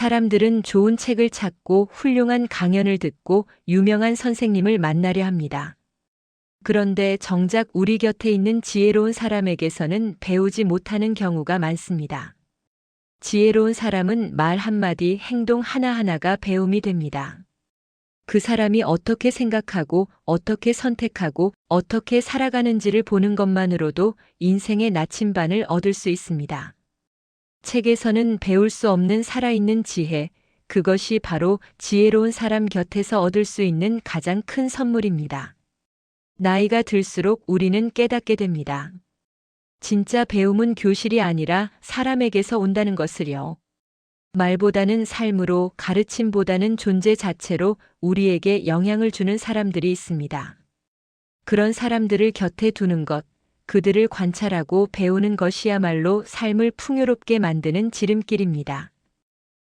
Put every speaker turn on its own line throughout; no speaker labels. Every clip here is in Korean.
사람들은 좋은 책을 찾고 훌륭한 강연을 듣고 유명한 선생님을 만나려 합니다. 그런데 정작 우리 곁에 있는 지혜로운 사람에게서는 배우지 못하는 경우가 많습니다. 지혜로운 사람은 말 한마디, 행동 하나하나가 배움이 됩니다. 그 사람이 어떻게 생각하고 어떻게 선택하고 어떻게 살아가는지를 보는 것만으로도 인생의 나침반을 얻을 수 있습니다. 책에서는 배울 수 없는 살아있는 지혜, 그것이 바로 지혜로운 사람 곁에서 얻을 수 있는 가장 큰 선물입니다. 나이가 들수록 우리는 깨닫게 됩니다. 진짜 배움은 교실이 아니라 사람에게서 온다는 것을요. 말보다는 삶으로, 가르침보다는 존재 자체로 우리에게 영향을 주는 사람들이 있습니다. 그런 사람들을 곁에 두는 것, 그들을 관찰하고 배우는 것이야말로 삶을 풍요롭게 만드는 지름길입니다.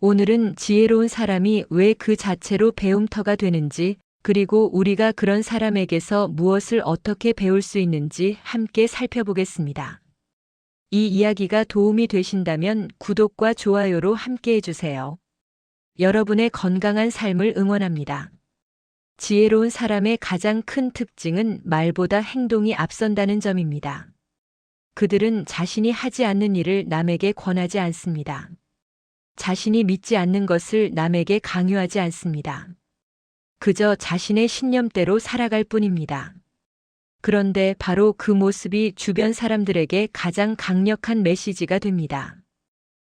오늘은 지혜로운 사람이 왜 그 자체로 배움터가 되는지, 그리고 우리가 그런 사람에게서 무엇을 어떻게 배울 수 있는지 함께 살펴보겠습니다. 이 이야기가 도움이 되신다면 구독과 좋아요로 함께 해주세요. 여러분의 건강한 삶을 응원합니다. 지혜로운 사람의 가장 큰 특징은 말보다 행동이 앞선다는 점입니다. 그들은 자신이 하지 않는 일을 남에게 권하지 않습니다. 자신이 믿지 않는 것을 남에게 강요하지 않습니다. 그저 자신의 신념대로 살아갈 뿐입니다. 그런데 바로 그 모습이 주변 사람들에게 가장 강력한 메시지가 됩니다.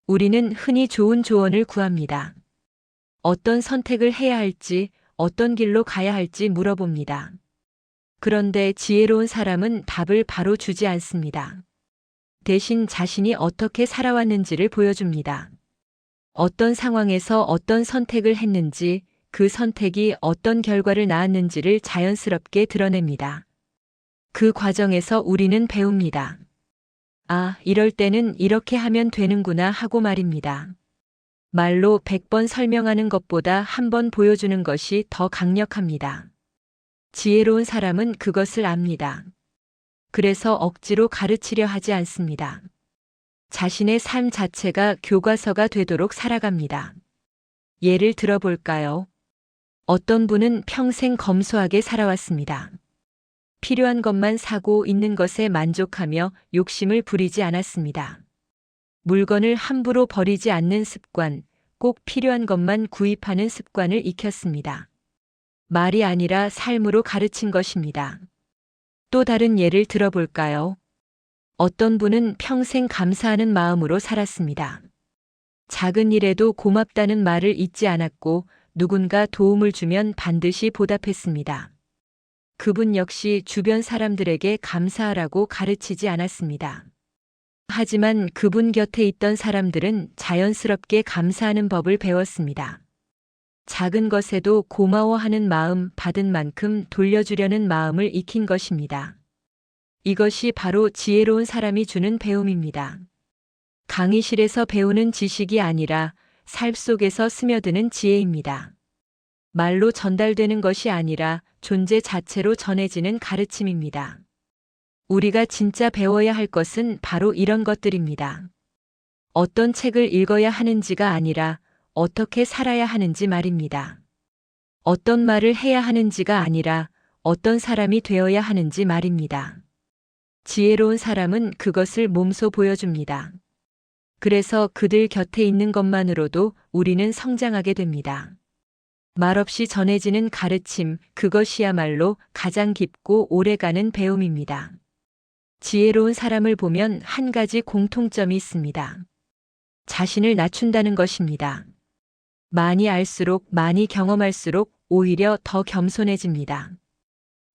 우리는 흔히 좋은 조언을 구합니다. 어떤 선택을 해야 할지, 어떤 길로 가야 할지 물어봅니다. 그런데 지혜로운 사람은 답을 바로 주지 않습니다. 대신 자신이 어떻게 살아왔는지를 보여줍니다. 어떤 상황에서 어떤 선택을 했는지, 그 선택이 어떤 결과를 낳았는지를 자연스럽게 드러냅니다. 그 과정에서 우리는 배웁니다. 아, 이럴 때는 이렇게 하면 되는구나 하고 말입니다. 말로 100번 설명하는 것보다 한 번 보여주는 것이 더 강력합니다. 지혜로운 사람은 그것을 압니다. 그래서 억지로 가르치려 하지 않습니다. 자신의 삶 자체가 교과서가 되도록 살아갑니다. 예를 들어볼까요? 어떤 분은 평생 검소하게 살아왔습니다. 필요한 것만 사고 있는 것에 만족하며 욕심을 부리지 않았습니다. 물건을 함부로 버리지 않는 습관, 꼭 필요한 것만 구입하는 습관을 익혔습니다. 말이 아니라 삶으로 가르친 것입니다. 또 다른 예를 들어볼까요? 어떤 분은 평생 감사하는 마음으로 살았습니다. 작은 일에도 고맙다는 말을 잊지 않았고 누군가 도움을 주면 반드시 보답했습니다. 그분 역시 주변 사람들에게 감사하라고 가르치지 않았습니다. 하지만 그분 곁에 있던 사람들은 자연스럽게 감사하는 법을 배웠습니다. 작은 것에도 고마워하는 마음, 받은 만큼 돌려주려는 마음을 익힌 것입니다. 이것이 바로 지혜로운 사람이 주는 배움입니다. 강의실에서 배우는 지식이 아니라 삶 속에서 스며드는 지혜입니다. 말로 전달되는 것이 아니라 존재 자체로 전해지는 가르침입니다. 우리가 진짜 배워야 할 것은 바로 이런 것들입니다. 어떤 책을 읽어야 하는지가 아니라 어떻게 살아야 하는지 말입니다. 어떤 말을 해야 하는지가 아니라 어떤 사람이 되어야 하는지 말입니다. 지혜로운 사람은 그것을 몸소 보여줍니다. 그래서 그들 곁에 있는 것만으로도 우리는 성장하게 됩니다. 말없이 전해지는 가르침, 그것이야말로 가장 깊고 오래가는 배움입니다. 지혜로운 사람을 보면 한 가지 공통점이 있습니다. 자신을 낮춘다는 것입니다. 많이 알수록, 많이 경험할수록 오히려 더 겸손해집니다.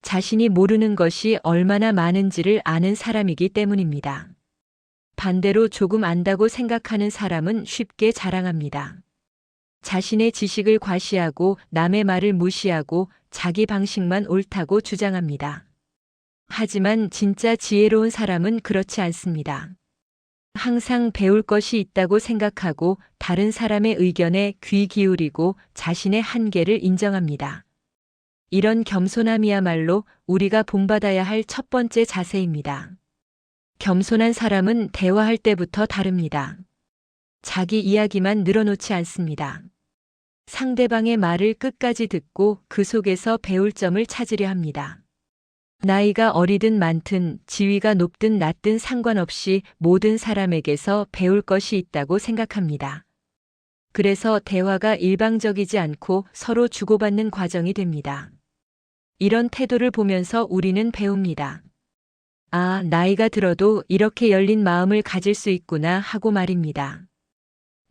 자신이 모르는 것이 얼마나 많은지를 아는 사람이기 때문입니다. 반대로 조금 안다고 생각하는 사람은 쉽게 자랑합니다. 자신의 지식을 과시하고 남의 말을 무시하고 자기 방식만 옳다고 주장합니다. 하지만 진짜 지혜로운 사람은 그렇지 않습니다. 항상 배울 것이 있다고 생각하고 다른 사람의 의견에 귀 기울이고 자신의 한계를 인정합니다. 이런 겸손함이야말로 우리가 본받아야 할 첫 번째 자세입니다. 겸손한 사람은 대화할 때부터 다릅니다. 자기 이야기만 늘어놓지 않습니다. 상대방의 말을 끝까지 듣고 그 속에서 배울 점을 찾으려 합니다. 나이가 어리든 많든 지위가 높든 낮든 상관없이 모든 사람에게서 배울 것이 있다고 생각합니다. 그래서 대화가 일방적이지 않고 서로 주고받는 과정이 됩니다. 이런 태도를 보면서 우리는 배웁니다. 아, 나이가 들어도 이렇게 열린 마음을 가질 수 있구나 하고 말입니다.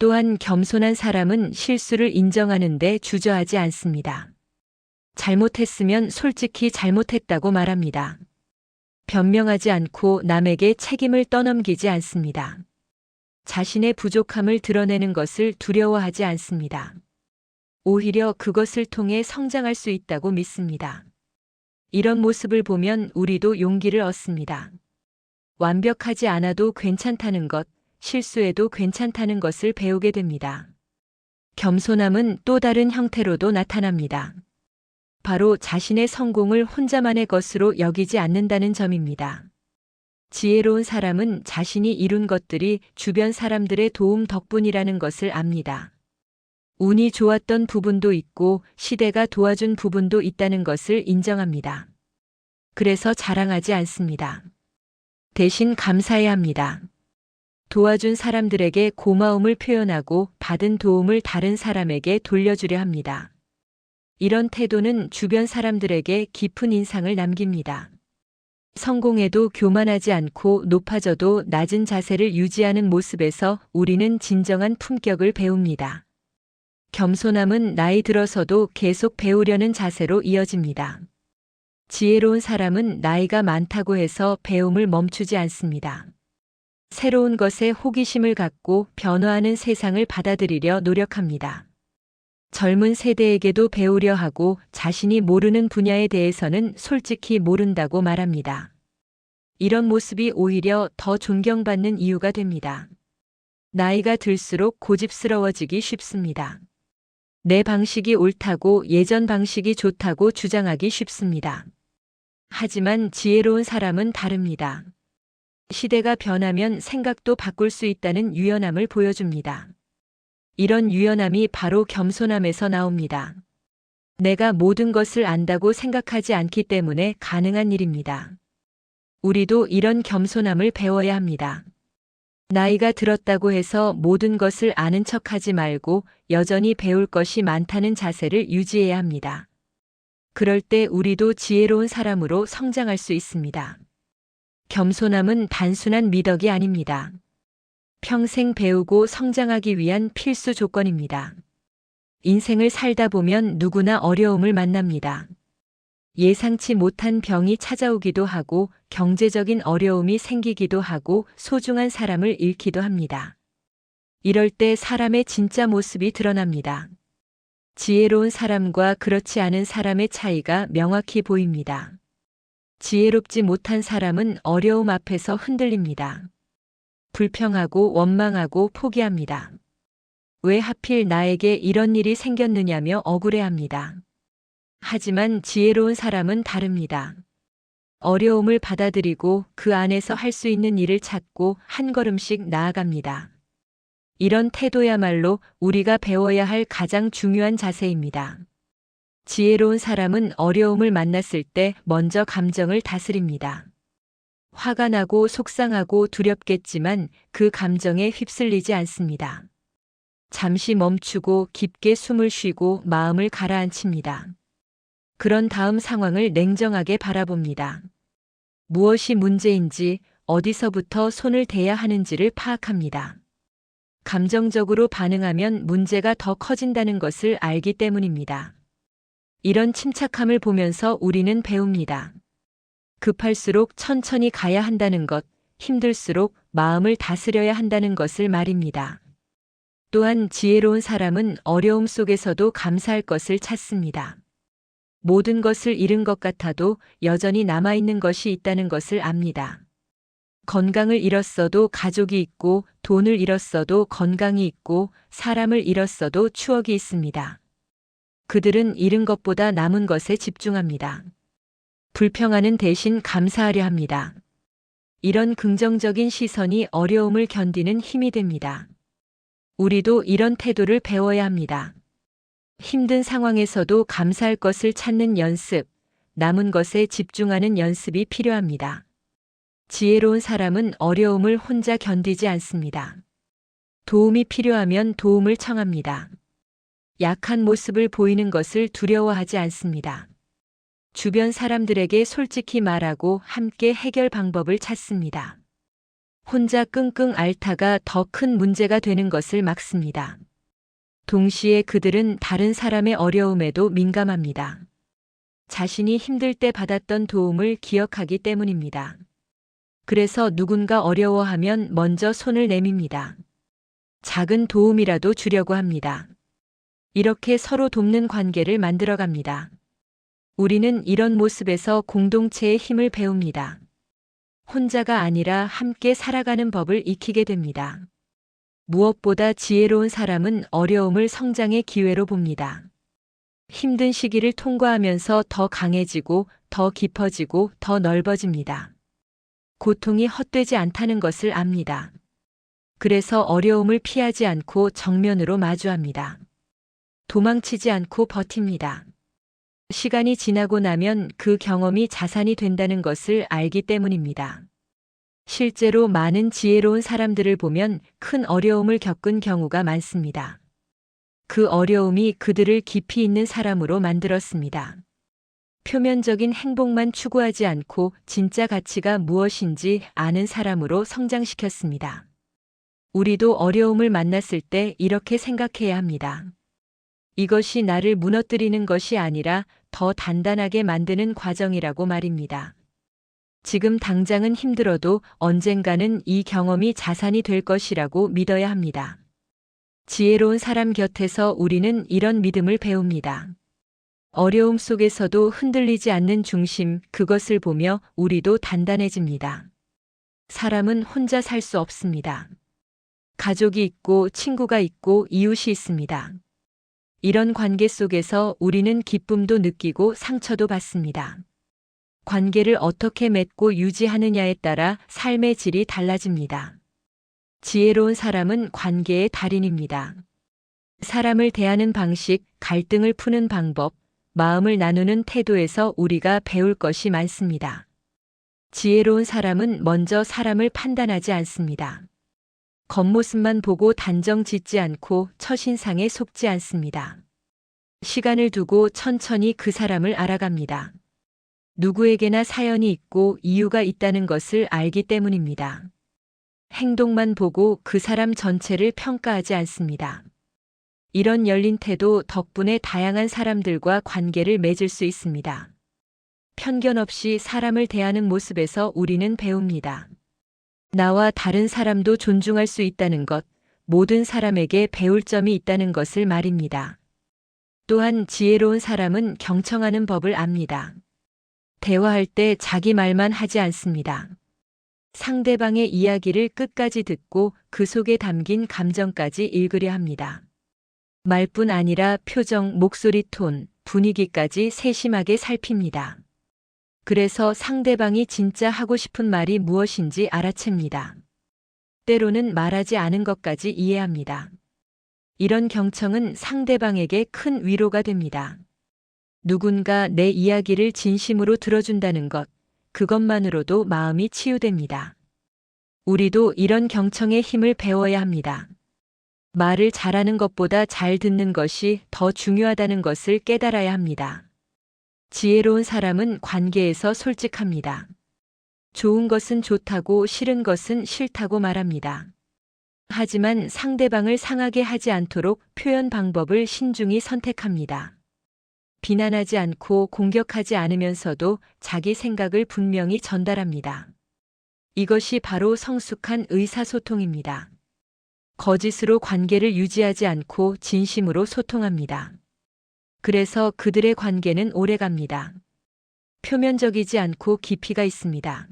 또한 겸손한 사람은 실수를 인정하는데 주저하지 않습니다. 잘못했으면 솔직히 잘못했다고 말합니다. 변명하지 않고 남에게 책임을 떠넘기지 않습니다. 자신의 부족함을 드러내는 것을 두려워하지 않습니다. 오히려 그것을 통해 성장할 수 있다고 믿습니다. 이런 모습을 보면 우리도 용기를 얻습니다. 완벽하지 않아도 괜찮다는 것, 실수해도 괜찮다는 것을 배우게 됩니다. 겸손함은 또 다른 형태로도 나타납니다. 바로 자신의 성공을 혼자만의 것으로 여기지 않는다는 점입니다. 지혜로운 사람은 자신이 이룬 것들이 주변 사람들의 도움 덕분이라는 것을 압니다. 운이 좋았던 부분도 있고 시대가 도와준 부분도 있다는 것을 인정합니다. 그래서 자랑하지 않습니다. 대신 감사해야 합니다. 도와준 사람들에게 고마움을 표현하고 받은 도움을 다른 사람에게 돌려주려 합니다. 이런 태도는 주변 사람들에게 깊은 인상을 남깁니다. 성공해도 교만하지 않고 높아져도 낮은 자세를 유지하는 모습에서 우리는 진정한 품격을 배웁니다. 겸손함은 나이 들어서도 계속 배우려는 자세로 이어집니다. 지혜로운 사람은 나이가 많다고 해서 배움을 멈추지 않습니다. 새로운 것에 호기심을 갖고 변화하는 세상을 받아들이려 노력합니다. 젊은 세대에게도 배우려 하고 자신이 모르는 분야에 대해서는 솔직히 모른다고 말합니다. 이런 모습이 오히려 더 존경받는 이유가 됩니다. 나이가 들수록 고집스러워지기 쉽습니다. 내 방식이 옳다고 예전 방식이 좋다고 주장하기 쉽습니다. 하지만 지혜로운 사람은 다릅니다. 시대가 변하면 생각도 바꿀 수 있다는 유연함을 보여줍니다. 이런 유연함이 바로 겸손함에서 나옵니다. 내가 모든 것을 안다고 생각하지 않기 때문에 가능한 일입니다. 우리도 이런 겸손함을 배워야 합니다. 나이가 들었다고 해서 모든 것을 아는 척하지 말고 여전히 배울 것이 많다는 자세를 유지해야 합니다. 그럴 때 우리도 지혜로운 사람으로 성장할 수 있습니다. 겸손함은 단순한 미덕이 아닙니다. 평생 배우고 성장하기 위한 필수 조건입니다. 인생을 살다 보면 누구나 어려움을 만납니다. 예상치 못한 병이 찾아오기도 하고 경제적인 어려움이 생기기도 하고 소중한 사람을 잃기도 합니다. 이럴 때 사람의 진짜 모습이 드러납니다. 지혜로운 사람과 그렇지 않은 사람의 차이가 명확히 보입니다. 지혜롭지 못한 사람은 어려움 앞에서 흔들립니다. 불평하고 원망하고 포기합니다. 왜 하필 나에게 이런 일이 생겼느냐며 억울해합니다. 하지만 지혜로운 사람은 다릅니다. 어려움을 받아들이고 그 안에서 할 수 있는 일을 찾고 한 걸음씩 나아갑니다. 이런 태도야말로 우리가 배워야 할 가장 중요한 자세입니다. 지혜로운 사람은 어려움을 만났을 때 먼저 감정을 다스립니다. 화가 나고 속상하고 두렵겠지만 그 감정에 휩쓸리지 않습니다. 잠시 멈추고 깊게 숨을 쉬고 마음을 가라앉힙니다. 그런 다음 상황을 냉정하게 바라봅니다. 무엇이 문제인지 어디서부터 손을 대야 하는지를 파악합니다. 감정적으로 반응하면 문제가 더 커진다는 것을 알기 때문입니다. 이런 침착함을 보면서 우리는 배웁니다. 급할수록 천천히 가야 한다는 것, 힘들수록 마음을 다스려야 한다는 것을 말입니다. 또한 지혜로운 사람은 어려움 속에서도 감사할 것을 찾습니다. 모든 것을 잃은 것 같아도 여전히 남아있는 것이 있다는 것을 압니다. 건강을 잃었어도 가족이 있고 돈을 잃었어도 건강이 있고 사람을 잃었어도 추억이 있습니다. 그들은 잃은 것보다 남은 것에 집중합니다. 불평하는 대신 감사하려 합니다. 이런 긍정적인 시선이 어려움을 견디는 힘이 됩니다. 우리도 이런 태도를 배워야 합니다. 힘든 상황에서도 감사할 것을 찾는 연습, 남은 것에 집중하는 연습이 필요합니다. 지혜로운 사람은 어려움을 혼자 견디지 않습니다. 도움이 필요하면 도움을 청합니다. 약한 모습을 보이는 것을 두려워하지 않습니다. 주변 사람들에게 솔직히 말하고 함께 해결 방법을 찾습니다. 혼자 끙끙 앓다가 더 큰 문제가 되는 것을 막습니다. 동시에 그들은 다른 사람의 어려움에도 민감합니다. 자신이 힘들 때 받았던 도움을 기억하기 때문입니다. 그래서 누군가 어려워하면 먼저 손을 내밉니다. 작은 도움이라도 주려고 합니다. 이렇게 서로 돕는 관계를 만들어갑니다. 우리는 이런 모습에서 공동체의 힘을 배웁니다. 혼자가 아니라 함께 살아가는 법을 익히게 됩니다. 무엇보다 지혜로운 사람은 어려움을 성장의 기회로 봅니다. 힘든 시기를 통과하면서 더 강해지고 더 깊어지고 더 넓어집니다. 고통이 헛되지 않다는 것을 압니다. 그래서 어려움을 피하지 않고 정면으로 마주합니다. 도망치지 않고 버팁니다. 시간이 지나고 나면 그 경험이 자산이 된다는 것을 알기 때문입니다. 실제로 많은 지혜로운 사람들을 보면 큰 어려움을 겪은 경우가 많습니다. 그 어려움이 그들을 깊이 있는 사람으로 만들었습니다. 표면적인 행복만 추구하지 않고 진짜 가치가 무엇인지 아는 사람으로 성장시켰습니다. 우리도 어려움을 만났을 때 이렇게 생각해야 합니다. 이것이 나를 무너뜨리는 것이 아니라 더 단단하게 만드는 과정이라고 말입니다. 지금 당장은 힘들어도 언젠가는 이 경험이 자산이 될 것이라고 믿어야 합니다. 지혜로운 사람 곁에서 우리는 이런 믿음을 배웁니다. 어려움 속에서도 흔들리지 않는 중심, 그것을 보며 우리도 단단해집니다. 사람은 혼자 살 수 없습니다. 가족이 있고 친구가 있고 이웃이 있습니다. 이런 관계 속에서 우리는 기쁨도 느끼고 상처도 받습니다. 관계를 어떻게 맺고 유지하느냐에 따라 삶의 질이 달라집니다. 지혜로운 사람은 관계의 달인입니다. 사람을 대하는 방식, 갈등을 푸는 방법, 마음을 나누는 태도에서 우리가 배울 것이 많습니다. 지혜로운 사람은 먼저 사람을 판단하지 않습니다. 겉모습만 보고 단정 짓지 않고 첫인상에 속지 않습니다. 시간을 두고 천천히 그 사람을 알아갑니다. 누구에게나 사연이 있고 이유가 있다는 것을 알기 때문입니다. 행동만 보고 그 사람 전체를 평가하지 않습니다. 이런 열린 태도 덕분에 다양한 사람들과 관계를 맺을 수 있습니다. 편견 없이 사람을 대하는 모습에서 우리는 배웁니다. 나와 다른 사람도 존중할 수 있다는 것, 모든 사람에게 배울 점이 있다는 것을 말입니다. 또한 지혜로운 사람은 경청하는 법을 압니다. 대화할 때 자기 말만 하지 않습니다. 상대방의 이야기를 끝까지 듣고 그 속에 담긴 감정까지 읽으려 합니다. 말뿐 아니라 표정, 목소리 톤, 분위기까지 세심하게 살핍니다. 그래서 상대방이 진짜 하고 싶은 말이 무엇인지 알아챕니다. 때로는 말하지 않은 것까지 이해합니다. 이런 경청은 상대방에게 큰 위로가 됩니다. 누군가 내 이야기를 진심으로 들어준다는 것, 그것만으로도 마음이 치유됩니다. 우리도 이런 경청의 힘을 배워야 합니다. 말을 잘하는 것보다 잘 듣는 것이 더 중요하다는 것을 깨달아야 합니다. 지혜로운 사람은 관계에서 솔직합니다. 좋은 것은 좋다고 싫은 것은 싫다고 말합니다. 하지만 상대방을 상하게 하지 않도록 표현 방법을 신중히 선택합니다. 비난하지 않고 공격하지 않으면서도 자기 생각을 분명히 전달합니다. 이것이 바로 성숙한 의사소통입니다. 거짓으로 관계를 유지하지 않고 진심으로 소통합니다. 그래서 그들의 관계는 오래갑니다. 표면적이지 않고 깊이가 있습니다.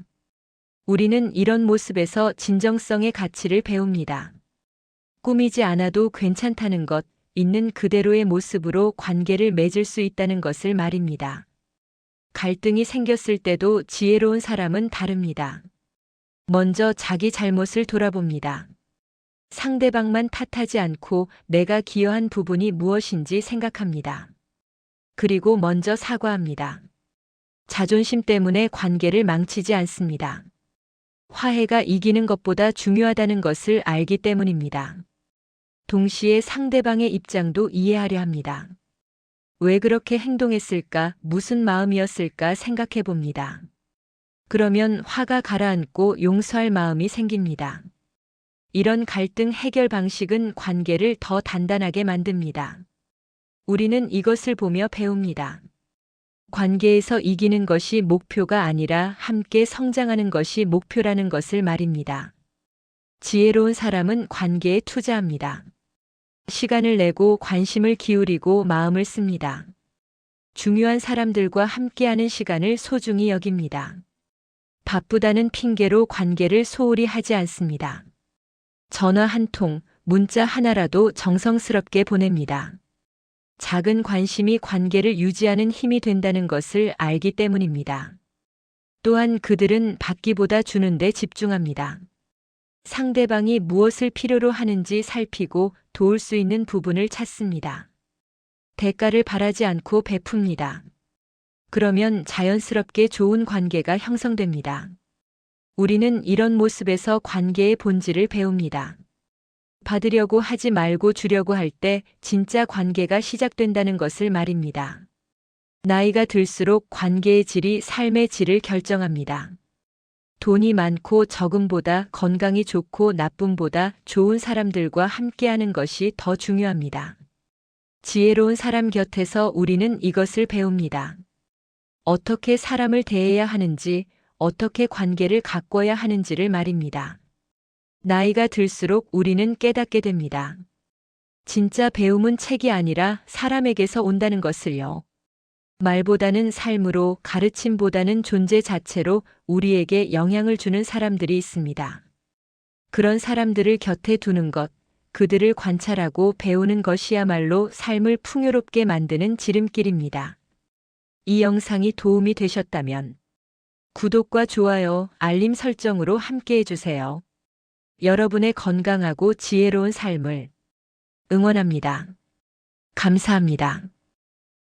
우리는 이런 모습에서 진정성의 가치를 배웁니다. 꾸미지 않아도 괜찮다는 것, 있는 그대로의 모습으로 관계를 맺을 수 있다는 것을 말입니다. 갈등이 생겼을 때도 지혜로운 사람은 다릅니다. 먼저 자기 잘못을 돌아봅니다. 상대방만 탓하지 않고 내가 기여한 부분이 무엇인지 생각합니다. 그리고 먼저 사과합니다. 자존심 때문에 관계를 망치지 않습니다. 화해가 이기는 것보다 중요하다는 것을 알기 때문입니다. 동시에 상대방의 입장도 이해하려 합니다. 왜 그렇게 행동했을까, 무슨 마음이었을까 생각해 봅니다. 그러면 화가 가라앉고 용서할 마음이 생깁니다. 이런 갈등 해결 방식은 관계를 더 단단하게 만듭니다. 우리는 이것을 보며 배웁니다. 관계에서 이기는 것이 목표가 아니라 함께 성장하는 것이 목표라는 것을 말입니다. 지혜로운 사람은 관계에 투자합니다. 시간을 내고 관심을 기울이고 마음을 씁니다. 중요한 사람들과 함께하는 시간을 소중히 여깁니다. 바쁘다는 핑계로 관계를 소홀히 하지 않습니다. 전화 한 통, 문자 하나라도 정성스럽게 보냅니다. 작은 관심이 관계를 유지하는 힘이 된다는 것을 알기 때문입니다. 또한 그들은 받기보다 주는 데 집중합니다. 상대방이 무엇을 필요로 하는지 살피고 도울 수 있는 부분을 찾습니다. 대가를 바라지 않고 베풉니다. 그러면 자연스럽게 좋은 관계가 형성됩니다. 우리는 이런 모습에서 관계의 본질을 배웁니다. 받으려고 하지 말고 주려고 할 때 진짜 관계가 시작된다는 것을 말입니다. 나이가 들수록 관계의 질이 삶의 질을 결정합니다. 돈이 많고 적음보다 건강이 좋고 나쁨보다 좋은 사람들과 함께하는 것이 더 중요합니다. 지혜로운 사람 곁에서 우리는 이것을 배웁니다. 어떻게 사람을 대해야 하는지, 어떻게 관계를 가꿔야 하는지를 말입니다. 나이가 들수록 우리는 깨닫게 됩니다. 진짜 배움은 책이 아니라 사람에게서 온다는 것을요. 말보다는 삶으로, 가르침보다는 존재 자체로 우리에게 영향을 주는 사람들이 있습니다. 그런 사람들을 곁에 두는 것, 그들을 관찰하고 배우는 것이야말로 삶을 풍요롭게 만드는 지름길입니다. 이 영상이 도움이 되셨다면 구독과 좋아요, 알림 설정으로 함께해 주세요. 여러분의 건강하고 지혜로운 삶을 응원합니다. 감사합니다.